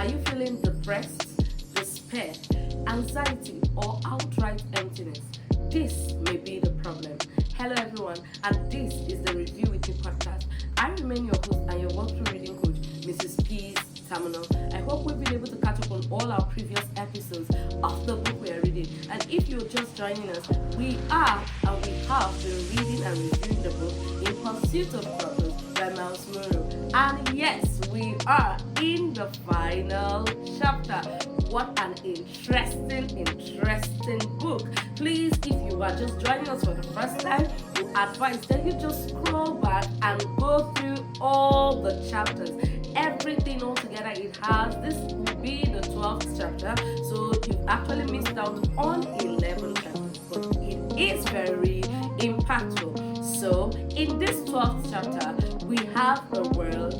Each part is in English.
Are you feeling depressed, despair, anxiety, or outright emptiness? This may be the problem. Hello everyone, and this is the Review With Me podcast. I remain your host and your walkthrough reading coach, Mrs. Peace Terminal. I hope we've been able to catch up on all our previous episodes of the book we are reading. And if you're just joining us, we have been reading and reviewing the book In Pursuit of Purpose by Miles Monroe. And yes, we are in the final chapter. What an interesting book. Please, if you are just joining us for the first time, we advise that you just scroll back and go through all the chapters. Everything all together it has. This will be the 12th chapter, so you've actually missed out on 11 chapters, but it is very impactful. So in this 12th chapter, we have a word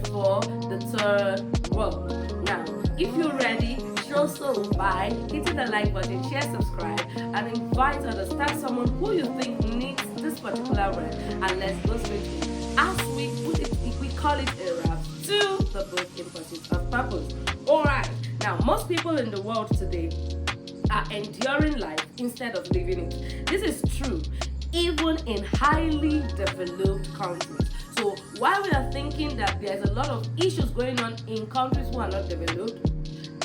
for the third world. Now, if you're ready, show so by hitting the like button, share, subscribe, and invite others. Tag someone who you think needs this particular word, and let's go straight in. As we put it, we call it a wrap to the book In Pursuit of Purpose. Alright, now most people in the world today are enduring life instead of living it. This is true even in highly developed countries. So while we are thinking that there's a lot of issues going on in countries who are not developed,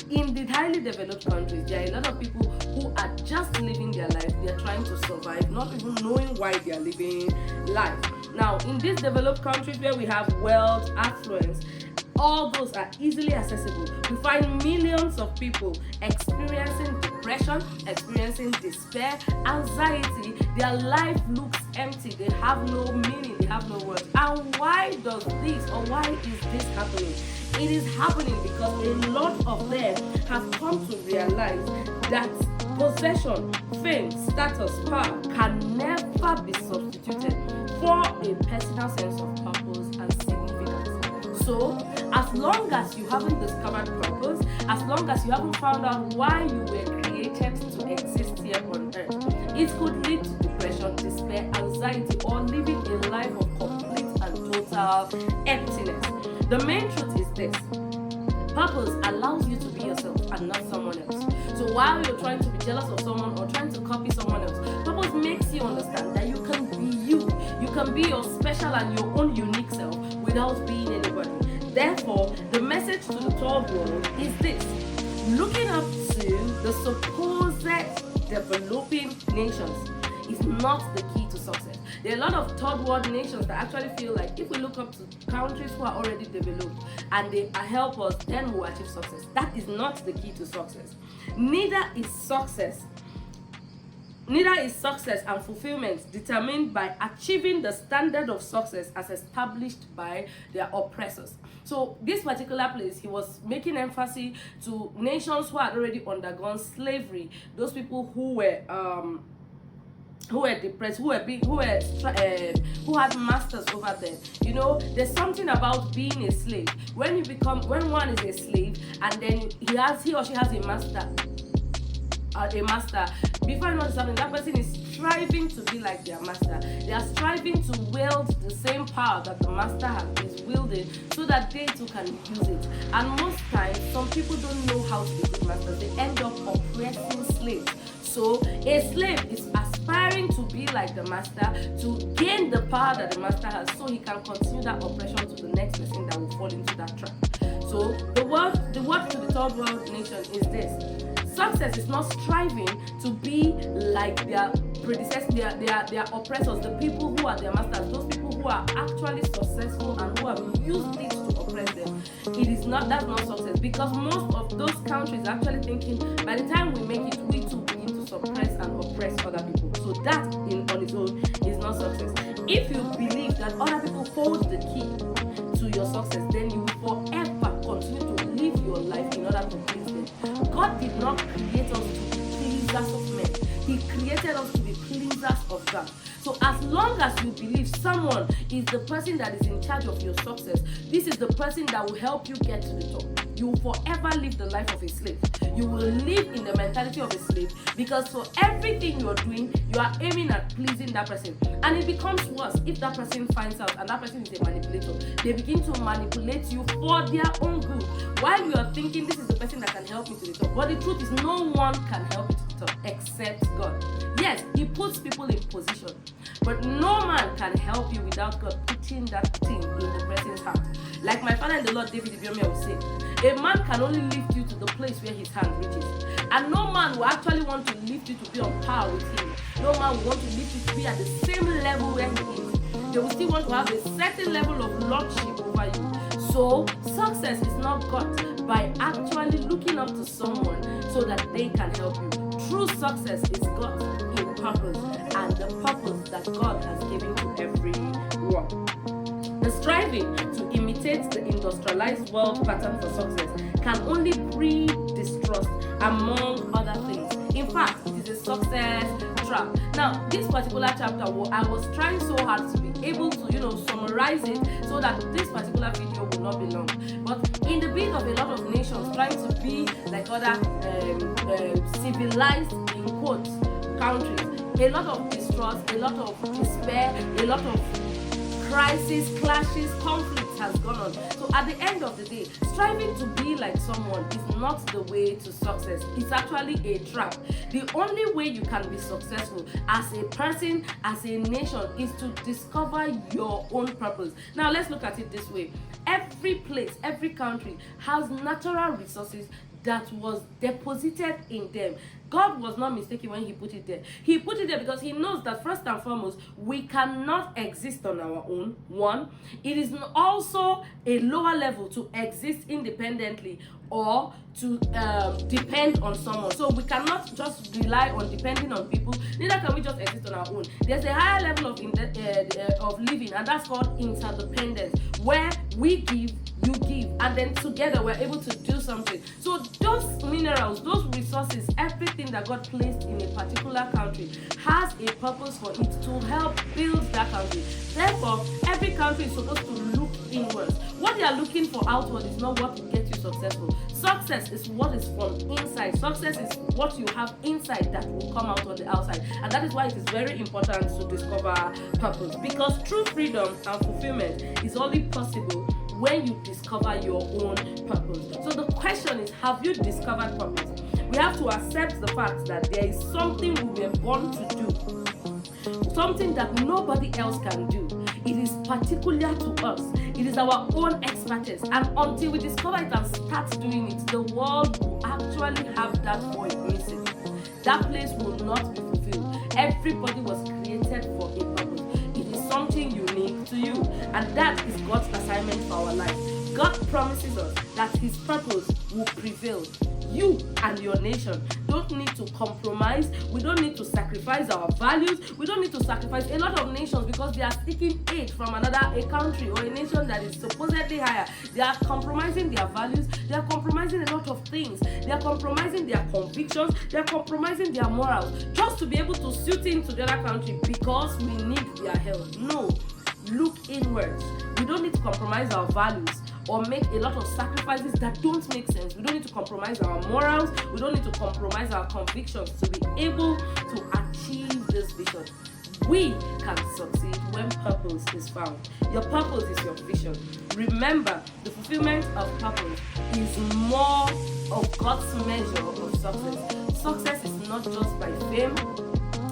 in the highly developed countries, there are a lot of people who are just living their life. They are trying to survive, not even knowing why they are living life. Now, in these developed countries where we have wealth, affluence, all those are easily accessible. We find millions of people experiencing depression, experiencing despair, anxiety. Their life looks empty. They have no meaning. They have no worth. And why does this, or why is this happening? It is happening because a lot of them have come to realize that possession, fame, status, power can never be substituted for a personal sense of purpose and significance. So, as long as you haven't discovered purpose, as long as you haven't found out why you were created to exist here on earth, it could lead to depression, despair, anxiety, or living a life of complete and total emptiness. The main truth is this: purpose allows you to be yourself and not someone else. So while you're trying to be jealous of someone or trying to copy someone else, purpose makes you understand that you can be you. You can be your special and your own unique self without being anybody. Therefore, the message to the third world is this: looking up to the supposed developing nations is not the key to success. There are a lot of third world nations that actually feel like if we look up to countries who are already developed and they help us, then we'll achieve success. That is not the key to success. Neither is success and fulfillment determined by achieving the standard of success as established by their oppressors. So this particular place, he was making emphasis to nations who had already undergone slavery, those people who were depressed, who had masters over them. You know, there's something about being a slave. When one is a slave and then he or she has a master, before you know something, that person is striving to be like their master. They are striving to wield the same power that the master is wielding so that they too can use it. And most times, some people don't know how to be good masters. They end up oppressing slaves. So a slave is aspiring to be like the master, to gain the power that the master has, so he can continue that oppression to the next person that will fall into that trap. So the word to the third world nation is this: success is not striving to be like their predecessors, their oppressors, the people who are their masters, those people who are actually successful and who have used it to oppress them. That's not success, because most of those countries are actually thinking by the time we make it, we too begin to suppress and oppress other people. So that on its own is not success. If you believe that other people hold the key to your success, then you will forever continue to live your life in order to please them. God did not create us to be pleasers of men. He created us to be pleasers of God. So as long as you believe someone is the person that is in charge of your success, this is the person that will help you get to the top. you will forever live the life of a slave. You will live in the mentality of a slave, because for everything you're doing, you are aiming at pleasing that person. And it becomes worse if that person finds out and that person is a manipulator. They begin to manipulate you for their own good, while you are thinking this is the person that can help me to the top. But the truth is, no one can help you to the top except God. Yes, He puts people in position, but no man can help you without God putting that thing in the person's heart. Like my father in the Lord, David Ibiome, would say, a man can only lift you to the place where his hand reaches. And no man will actually want to lift you to be on par with him. No man will want to lift you to be at the same level where he is. They will still want to have a certain level of lordship over you. So, success is not got by actually looking up to someone so that they can help you. True success is got in purpose, and the purpose that God has given to everyone. The striving to imitate the industrialized world pattern for success can only breed distrust, among other things. In fact, it is a success trap. Now, this particular chapter, I was trying so hard to be able to, summarize it so that this particular video will not be long. But in the bid of a lot of nations trying to be like other civilized, in quotes, countries, a lot of distrust, a lot of despair, a lot of crisis, clashes, conflicts has gone on. So at the end of the day, striving to be like someone is not the way to success. It's actually a trap. The only way you can be successful as a person, as a nation, is to discover your own purpose. Now let's look at it this way. Every place, every country has natural resources that was deposited in them. God was not mistaken when He put it there. He put it there because He knows that first and foremost, we cannot exist on our own. One, it is also a lower level to exist independently or to depend on someone. So we cannot just rely on depending on people. Neither can we just exist on our own. There's a higher level of living, and that's called interdependence, where we give, you give, and then together we're able to do something. So those minerals, those resources, everything that God placed in a particular country has a purpose for it to help build that country. Therefore, every country is supposed to look inwards. What they are looking for outward is not what will get you successful. Success is what is from inside. Success is what you have inside that will come out on the outside. And that is why it is very important to discover purpose. Because true freedom and fulfillment is only possible when you discover your own purpose. So the question is, have you discovered purpose? We have to accept the fact that there is something we were born to do, something that nobody else can do. It is particular to us. It is our own expertise. And until we discover it and start doing it, the world will actually have that void missing. That place will not be fulfilled. Everybody was created for a purpose. It is something unique to you. And that is God's assignment for our life. God promises us that His purpose will prevail. You and your nation don't need to compromise. We don't need to sacrifice our values. We don't need to sacrifice a lot of nations because they are seeking aid from a country or a nation that is supposedly higher. They are compromising their values. They are compromising a lot of things. They are compromising their convictions. They are compromising their morals just to be able to suit into the other country because we need their help. No, look inwards. We don't need to compromise our values or make a lot of sacrifices that don't make sense. We don't need to compromise our morals. We don't need to compromise our convictions to be able to achieve this vision. We can succeed when purpose is found. Your purpose is your vision. Remember, the fulfillment of purpose is more of God's measure of success. Success is not just by fame.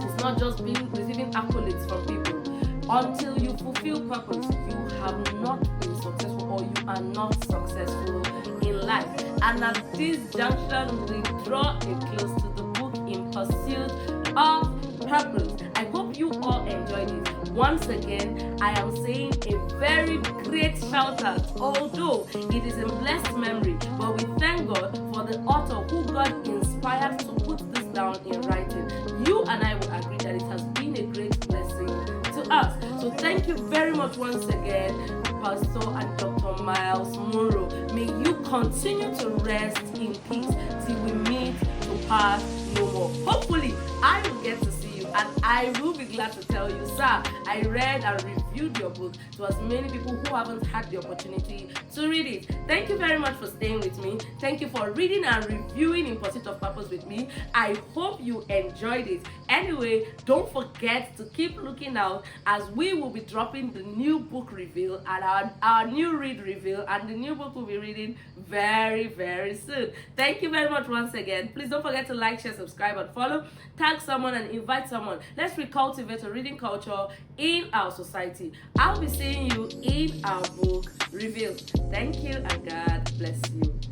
It's not just receiving accolades from people. Until you fulfill purpose, you have not been successful, or you are not successful in life. And at this junction, we draw a close to the book In Pursuit of Purpose. I hope you all enjoyed it. Once again, I am saying a very great shout out, although it is in blessed memory, but we thank God for the author who God inspired to put this down in writing. You and I will agree that it has been a great blessing to us. So thank you very much once again, Pastor and Dr. Miles Munroe. May you continue to rest in peace till we meet to pass no more. Hopefully, I will get to see you and I will be glad to tell you, sir, I read and reviewed your book to as many people who haven't had the opportunity to read it. Thank you very much for staying with me. Thank you for reading and reviewing In Pursuit of Purpose with me. I hope you enjoyed it. Anyway, don't forget to keep looking out as we will be dropping the new book reveal and our new read reveal, and the new book we'll be reading very, very soon. Thank you very much once again. Please don't forget to like, share, subscribe, and follow. Tag someone and invite someone. Let's recultivate a reading culture in our society. I'll be seeing you in our book reveal. Thank you and God bless you.